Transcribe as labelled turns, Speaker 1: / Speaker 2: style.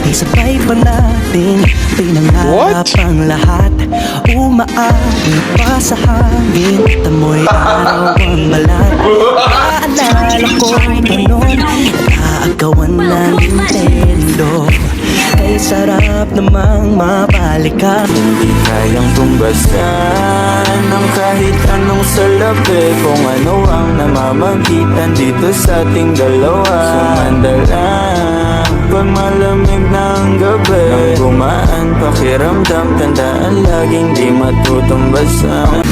Speaker 1: Di sabay pa natin pinangarap ang lahat. Umaawit pa sa hangin at amoy araw ang balat. Naalala ko pa noon, nakaagawan ng Nintendo. Kaya sarap namang mabalikan.
Speaker 2: Hindi kayang tumbasan ng kahit anong salapi, kung ano ang namamagitan dito sa ating dalawa. Sumandalang pag malamig ng gabi, nang gumaan pakiramdam, tandaan laging di matutumbasan.